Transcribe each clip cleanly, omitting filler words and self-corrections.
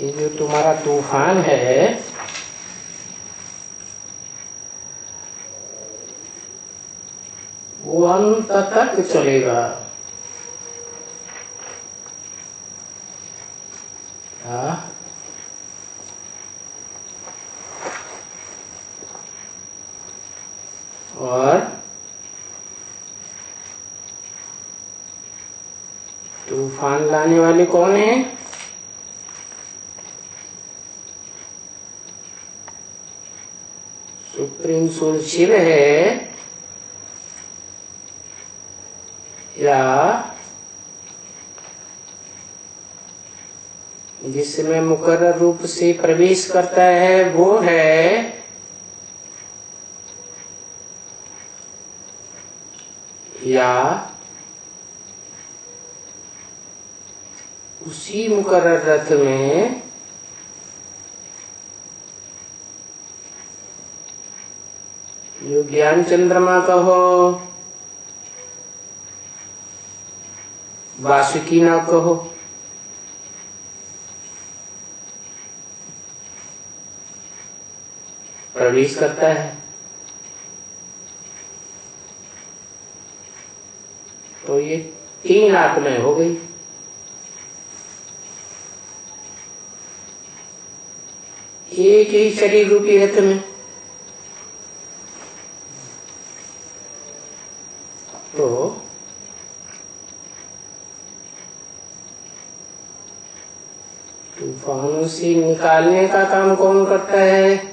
ये जो तुम्हारा तूफान है, वो अंत तक चलेगा। और तूफान लाने वाले कौन है? सुप्रीम सोल शिव है या जिसमें मुकर्रर रूप से प्रवेश करता है वो है या उसी मुकर्रर रथ में जो ज्ञान चंद्रमा कहो, वासुकी ना कहो, प्रवेश करता है। तो ये 3 आत्माएं हो गई। एक ही शरीर रूपी रथ में। तो तूफानों से निकालने का काम कौन करता है?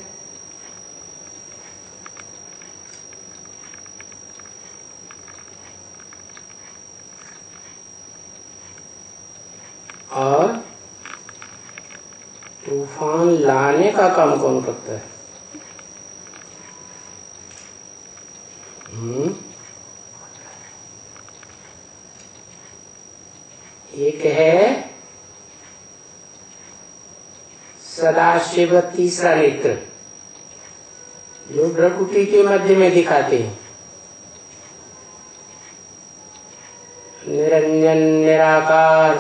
और तूफान लाने का काम कौन करता है? एक है सदाशिव तीसरा नेत्र, जो भ्रकुटी के मध्य में दिखाते हैं। निरंजन, निराकार,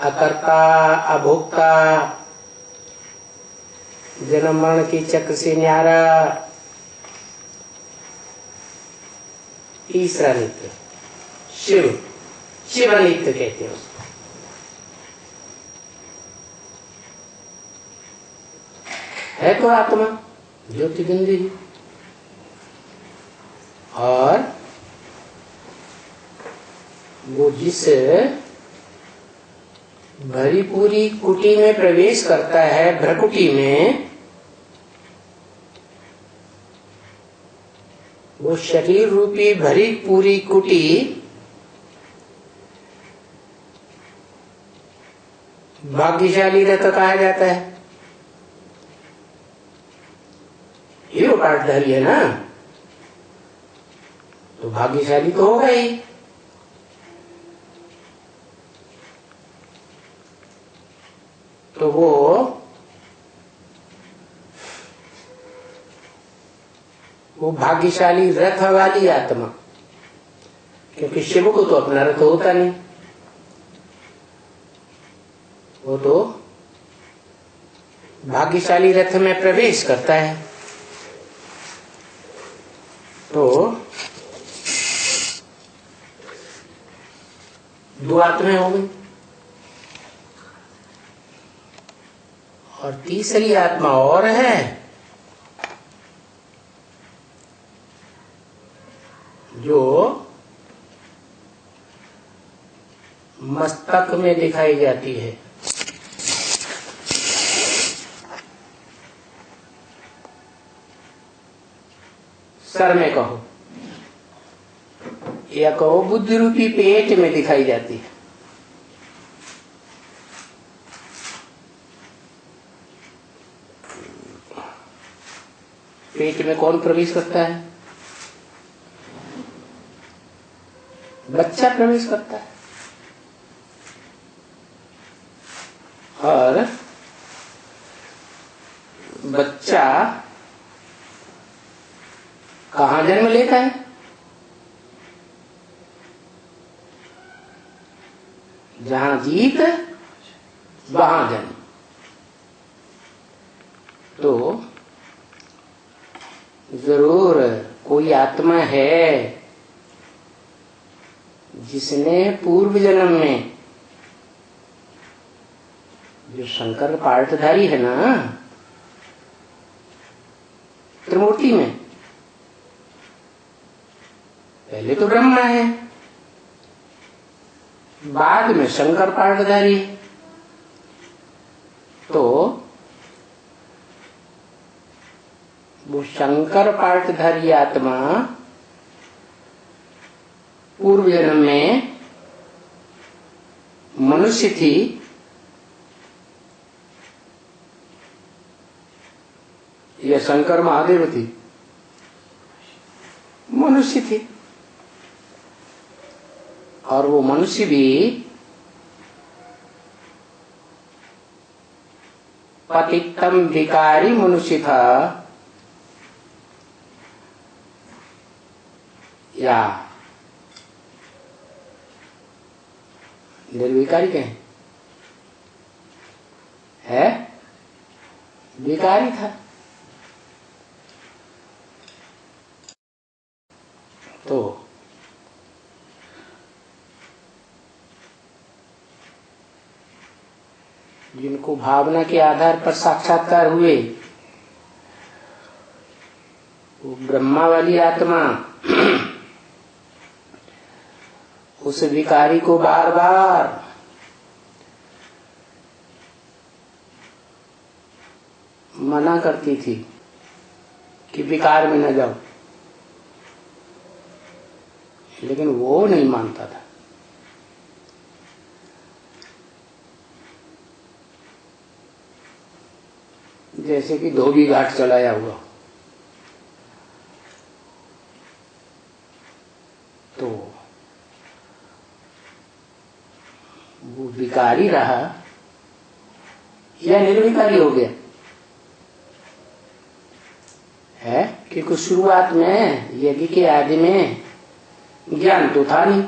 अकर्ता, अभोक्ता, जन्म मरण की चक्र से न्यारा। तीसरा नित्य शिव, शिव नित्य कहते हैं उसको। है तो आत्मा ज्योतिबिंदु ही। और वो जिस भरी पूरी कुटी में प्रवेश करता है, भ्रकुटी में, वो शरीर रूपी भरी पूरी कुटी भाग्यशाली रथ कहा जाता है। ये पाठधारी है ना, तो भाग्यशाली तो होगा ही। तो वो भाग्यशाली रथ वाली आत्मा, क्योंकि शिव को तो अपना रथ होता नहीं, वो तो भाग्यशाली रथ में प्रवेश करता है। तो 2 आत्माएं हो गई। और तीसरी आत्मा और है, जो मस्तक में दिखाई जाती है। सर में कहो या कहो बुद्धि रूपी पेट में दिखाई जाती है। पेट में कौन प्रवेश करता है? बच्चा प्रवेश करता है। और बच्चा कहाँ जन्म लेता है? जहां जीत वहां जन्म। तो जरूर कोई आत्मा है जिसने पूर्व जन्म में, जो शंकर पाठधारी है ना त्रिमूर्ति में, पहले तो ब्रह्मा है, बाद में शंकर पाठधारी, तो वो शंकर पाठधारी आत्मा पूर्व जन्म में मनुष्य थी, या शंकर महादेव थी? मनुष्य थी। और वो मनुष्य भी पतितम विकारी मनुष्य था, या निर्विकारी कहें, है विकारी था। तो जिनको भावना के आधार पर साक्षात्कार हुए, वो ब्रह्मा वाली आत्मा उस विकारी को बार बार मना करती थी कि विकार में न जाओ, लेकिन वो नहीं मानता था। जैसे कि धोबी घाट चलाया हुआ, तो वो विकारी रहा या निर्विकारी हो गया है? क्योंकि शुरुआत में यज्ञ के आदि में ज्ञान तो था नहीं,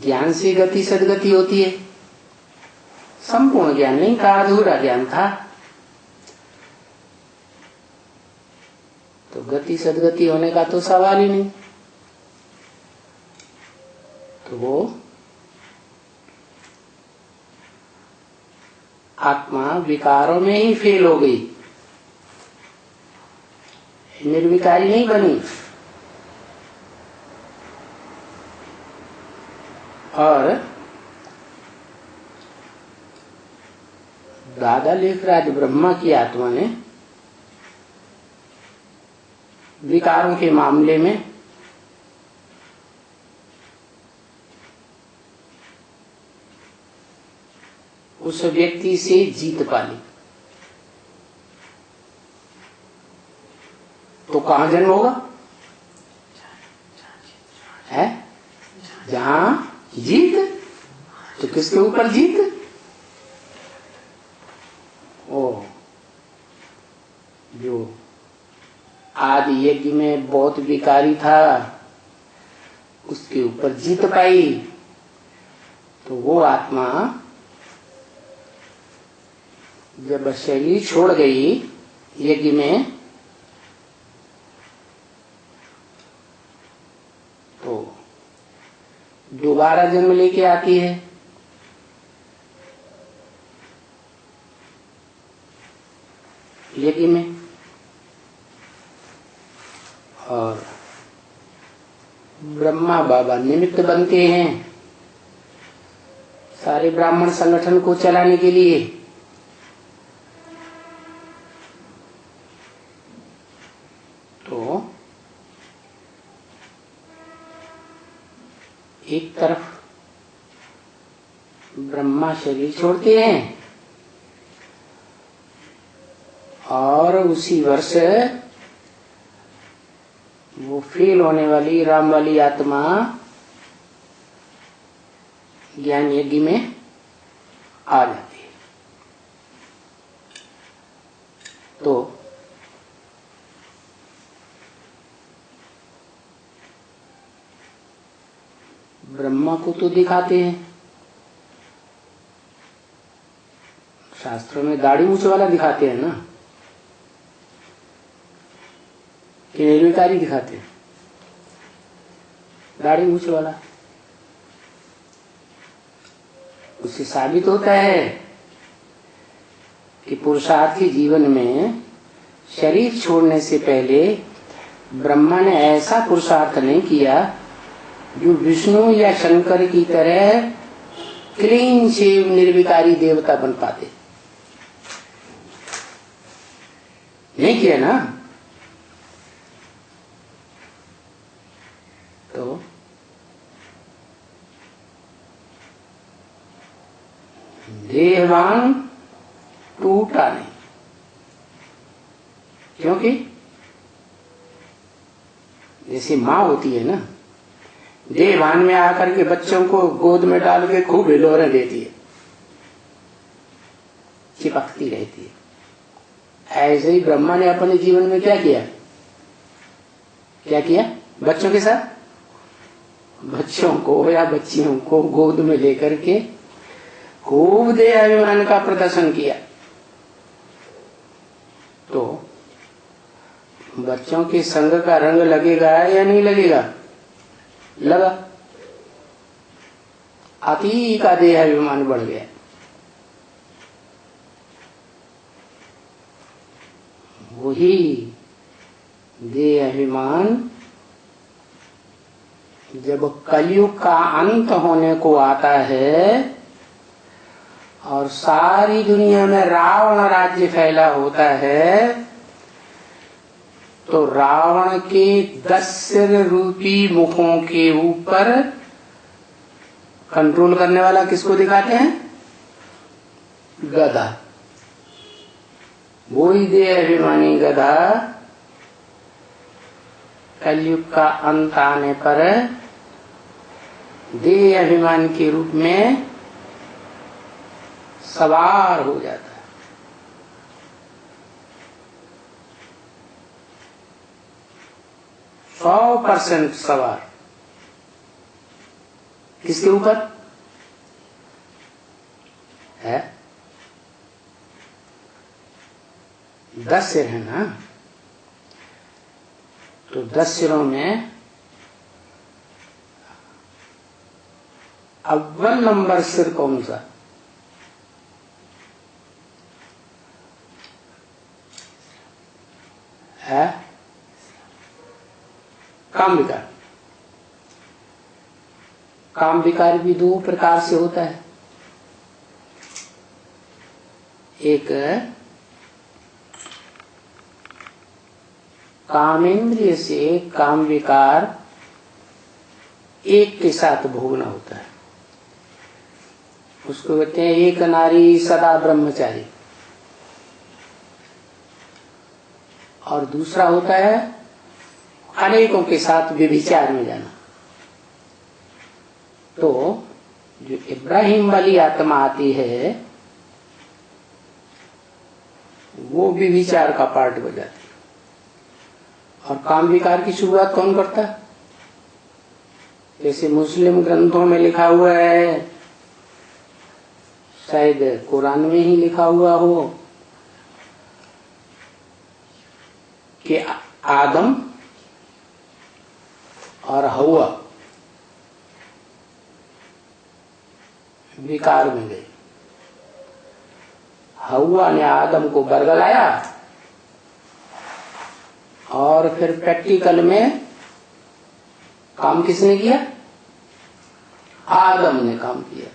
ज्ञान से गति सदगति होती है, संपूर्ण ज्ञान नहीं था, अधूरा ज्ञान था। तो गति सदगति होने का तो सवाल ही नहीं। तो वो आत्मा विकारों में ही फेल हो गई, निर्विकारी नहीं बनी। और दादा लेखराज ब्रह्मा की आत्मा ने विकारों के मामले में उस व्यक्ति से जीत पाली। तो कहां जन्म होगा? है जहां जीत। तो किसके ऊपर जीत? ओ जो आदि यज्ञ में बहुत विकारी था, उसके ऊपर जीत पाई। तो वो आत्मा जब शरीर छोड़ गई यज्ञ में, तो दोबारा जन्म लेके आती है। यज्ञ में। और ब्रह्मा बाबा निमित्त बनते हैं सारे ब्राह्मण संगठन को चलाने के लिए। तो एक तरफ ब्रह्मा शरीर छोड़ते हैं और उसी वर्ष वो फेल होने वाली राम वाली आत्मा ज्ञान यज्ञ में आ जाती है। तो ब्रह्मा को तो दिखाते हैं, शास्त्रों में दाढ़ी मूछ वाला दिखाते हैं ना, कि निर्विकारी दिखाते हैं? दाढ़ी मूछ वाला। उससे साबित होता है कि पुरुषार्थी जीवन में शरीर छोड़ने से पहले ब्रह्मा ने ऐसा पुरुषार्थ नहीं किया जो विष्णु या शंकर की तरह क्लीन शेव निर्विकारी देवता बन पाते। नहीं किया ना। तो देहवान टूटा नहीं, क्योंकि जैसे माँ होती है ना, देहवान में आकर के बच्चों को गोद में डाल के खूब हिलोरे देती है, चिपकती रहती है। ऐसे ही ब्रह्मा ने अपने जीवन में क्या किया? क्या किया बच्चों के साथ? बच्चों को या बच्चियों को गोद में लेकर के खूब देह अभिमान का प्रदर्शन किया। तो बच्चों के संग का रंग लगेगा या नहीं लगेगा? लगा। अति का देह अभिमान बढ़ गया। वही देह अभिमान जब कलयुग का अंत होने को आता है और सारी दुनिया में रावण राज्य फैला होता है, तो रावण के 10 सिर रूपी मुखों के ऊपर कंट्रोल करने वाला किसको दिखाते हैं? गधा। वही देह अभिमानी गधा कलयुग का अंत आने पर देह अभिमान के रूप में सवार हो जाता है। 100% सवार। किसके ऊपर है? 10 सिर है ना, तो 10 सिरों में अव्वल नंबर सिर कौन सा? है काम विकार। काम विकार भी 2 प्रकार से होता है। एक कामेंद्रिय से काम विकार एक के साथ भोगना होता है, उसको कहते हैं एक नारी सदा ब्रह्मचारी। और दूसरा होता है अनेकों के साथ व्यभिचार में जाना। तो जो इब्राहिम वाली आत्मा आती है वो व्यभिचार का पार्ट बजाती है। और काम विकार की शुरुआत कौन करता है? जैसे मुस्लिम ग्रंथों में लिखा हुआ है, शायद कुरान में ही लिखा हुआ हो कि आदम और हव्वा विकार में गए। हव्वा ने आदम को बरगलाया और फिर प्रैक्टिकल में काम किसने किया? आदम ने काम किया।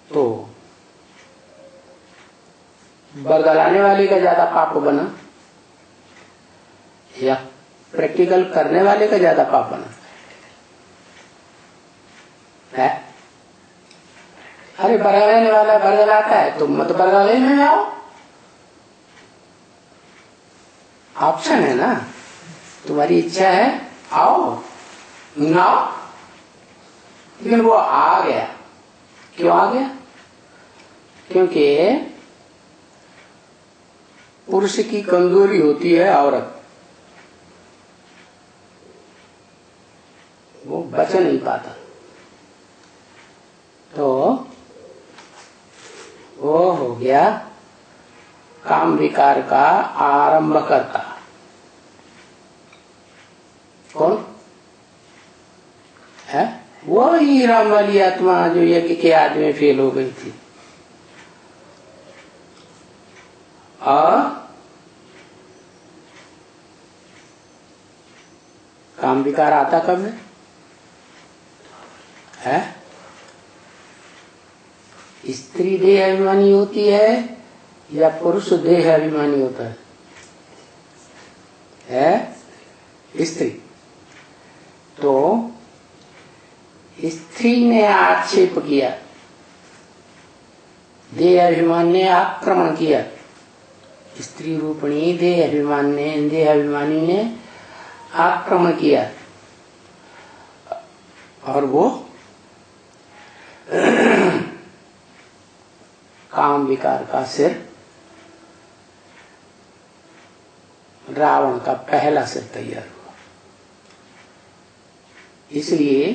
तो बरगलाने वाले का ज्यादा पाप बना या प्रैक्टिकल करने वाले का ज्यादा पाप बना है? अरे बरगलाने वाला बरगलाता है, तुम मत बरगलाने में आओ। ऑप्शन है ना, तुम्हारी इच्छा है आओ ना, लेकिन वो आ गया। क्यों आ गया? क्योंकि पुरुष की कमजोरी होती है औरत, वो बच नहीं पाता। तो गया काम विकार का आरंभकर्ता। कौन है? वो ही राम वाली आत्मा जो यज्ञ के आदि में फेल हो गई थी। और काम विकार आता कब है? स्त्री देह अभिमानी होती है या पुरुष देह अभिमानी होता है? स्त्री। तो स्त्री ने आक्षेप किया, देह अभिमान ने आक्रमण किया। स्त्री रूपणी देह अभिमानी ने आक्रमण किया और वो काम विकार का सिर, रावण का पहला सिर तैयार हुआ। इसलिए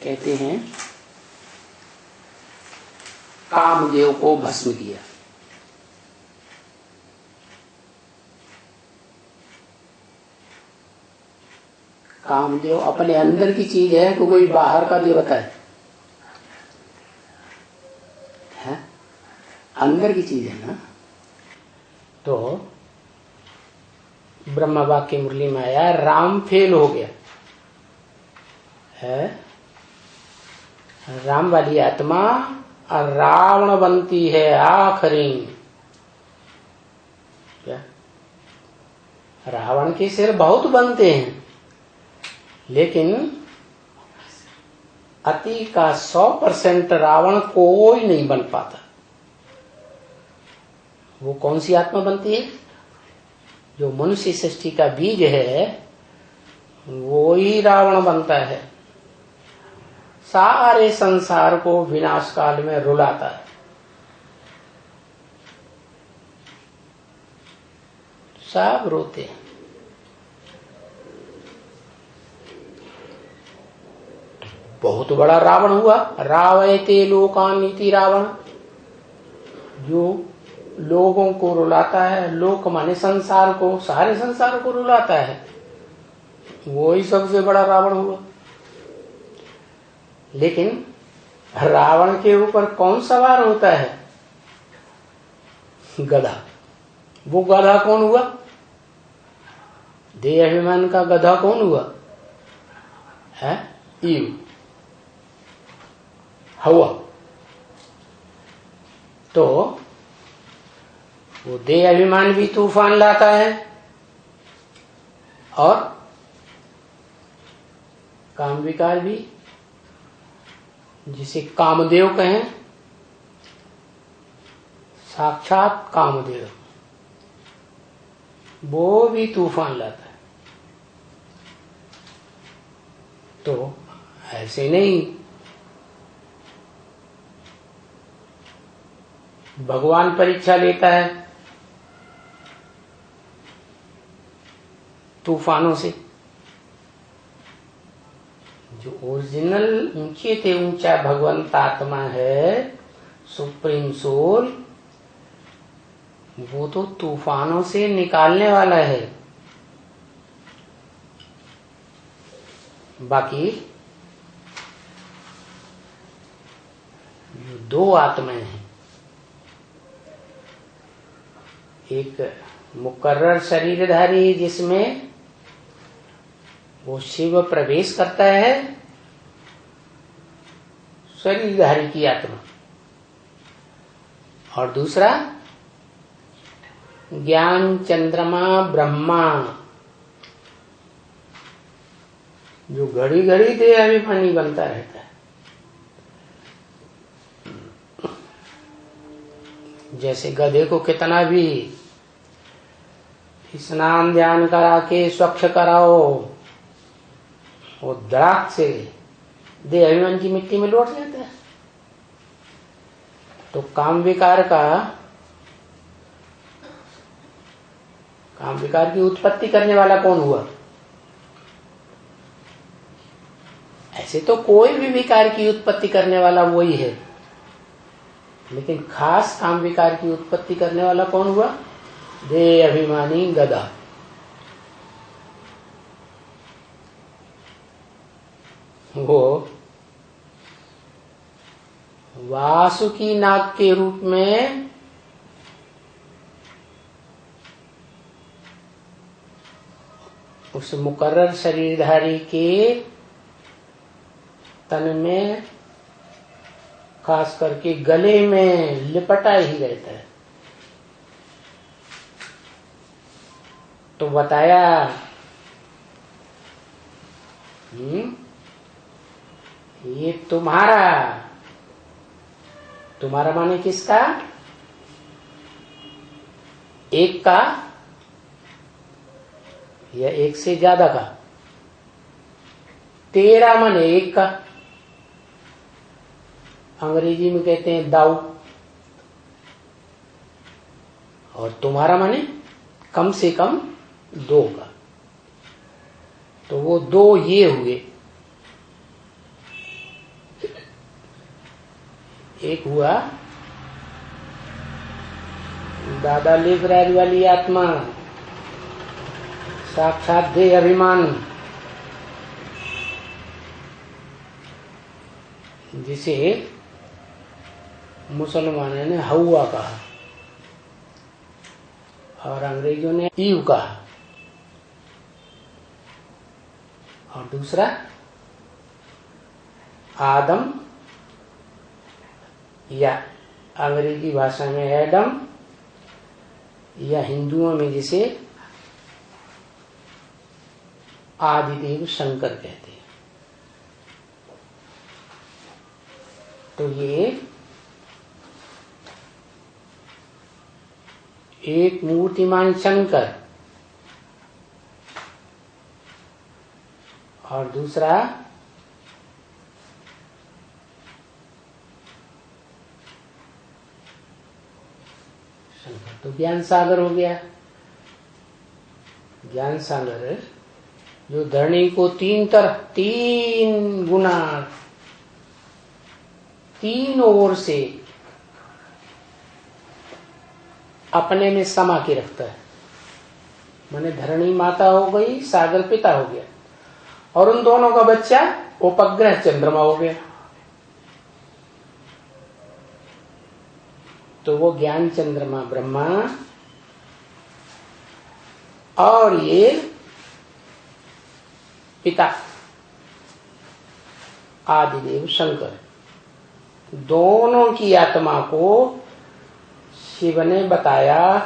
कहते हैं कामदेव को भस्म किया। कामदेव अपने अंदर की चीज है तो कोई बाहर का देवता है? अंदर की चीज है ना। तो ब्रह्मा वाक्य मुरली में आया राम फेल हो गया है। राम वाली आत्मा रावण बनती है आखिरी। क्या? रावण के सिर बहुत बनते हैं लेकिन अति का 100% रावण कोई नहीं बन पाता। वो कौन सी आत्मा बनती है? जो मनुष्य सृष्टि का बीज है वो ही रावण बनता है। सारे संसार को विनाश काल में रुलाता है। सब रोते हैं। बहुत बड़ा रावण हुआ। रावयते लोकान इति रावण, जो लोगों को रुलाता है। लोक माने संसार को, सारे संसार को रुलाता है, वो ही सबसे बड़ा रावण हुआ। लेकिन रावण के ऊपर कौन सवार होता है? गधा। वो गधा कौन हुआ? देह अभिमान का गधा कौन हुआ है? ईव, हवा। तो वो देह अभिमान भी तूफान लाता है और काम विकार भी, जिसे कामदेव कहें, साक्षात कामदेव, वो भी तूफान लाता है। तो ऐसे नहीं, भगवान परीक्षा लेता है तूफानों से। जो ओरिजिनल ऊंचे थे ऊंचा भगवंत आत्मा है, सुप्रीम सोल, वो तो तूफानों से निकालने वाला है। बाकी जो दो आत्माएं हैं, एक मुकर्रर शरीरधारी जिसमें वो शिव प्रवेश करता है, शरीरधारी की आत्मा, और दूसरा ज्ञान चंद्रमा ब्रह्मा, जो घड़ी घड़ी देह अभिमानी बनता रहता है। जैसे गधे को कितना भी स्नान ध्यान करा के स्वच्छ कराओ, वो दराक से देह अभिमान की मिट्टी में लौट जाता है। तो काम विकार की उत्पत्ति करने वाला कौन हुआ? ऐसे तो कोई भी विकार की उत्पत्ति करने वाला वही है, लेकिन खास काम विकार की उत्पत्ति करने वाला कौन हुआ? देह अभिमानी गदा। वो वासुकी नाग के रूप में उस मुकर्रर शरीरधारी के तन में, खास करके गले में लिपटा ही रहता है। तो बताया ये तुम्हारा माने किसका? एक का या एक से ज्यादा का? तेरा माने एक का, अंग्रेजी में कहते हैं दाऊ। और तुम्हारा माने कम से कम दो का। तो वो दो ये हुए, एक हुआ दादा लेबराज वाली आत्मा, साक्षात देह अभिमान, जिसे मुसलमानों ने हवा कहा और अंग्रेजों ने ईव कहा। और दूसरा आदम, या अंग्रेजी भाषा में एडम, या हिंदुओं में जिसे आदिदेव शंकर कहते हैं। तो ये एक मूर्तिमान शंकर और दूसरा शंकर। तो ज्ञान सागर हो गया। ज्ञान सागर जो धरणी को तीन गुना, तीन ओर से अपने में समा के रखता है। माने धरणी माता हो गई, सागर पिता हो गया, और उन दोनों का बच्चा उपग्रह चंद्रमा हो गया। तो वो ज्ञान चंद्रमा ब्रह्मा और ये पिता आदिदेव शंकर, दोनों की आत्मा को शिव ने बताया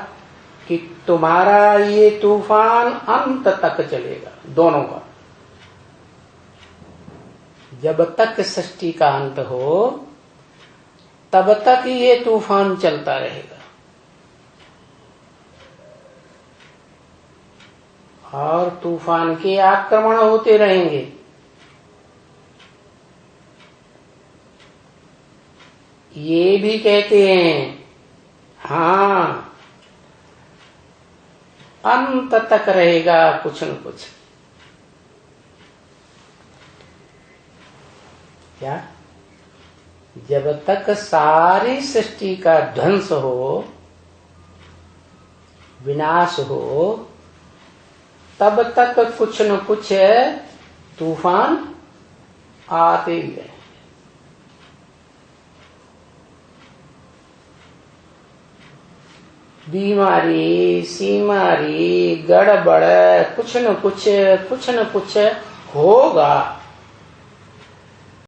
कि तुम्हारा ये तूफान अंत तक चलेगा, दोनों का। जब तक सृष्टि का अंत हो तब तक ये तूफान चलता रहेगा। और तूफान के आक्रमण होते रहेंगे। ये भी कहते हैं हाँ, अंत तक रहेगा कुछ न कुछ। क्या? जब तक सारी सृष्टि का ध्वंस हो, विनाश हो, तब तक कुछ न कुछ तूफान आते ही रहे। बीमारी, सीमारी, गड़बड़, कुछ न कुछ होगा।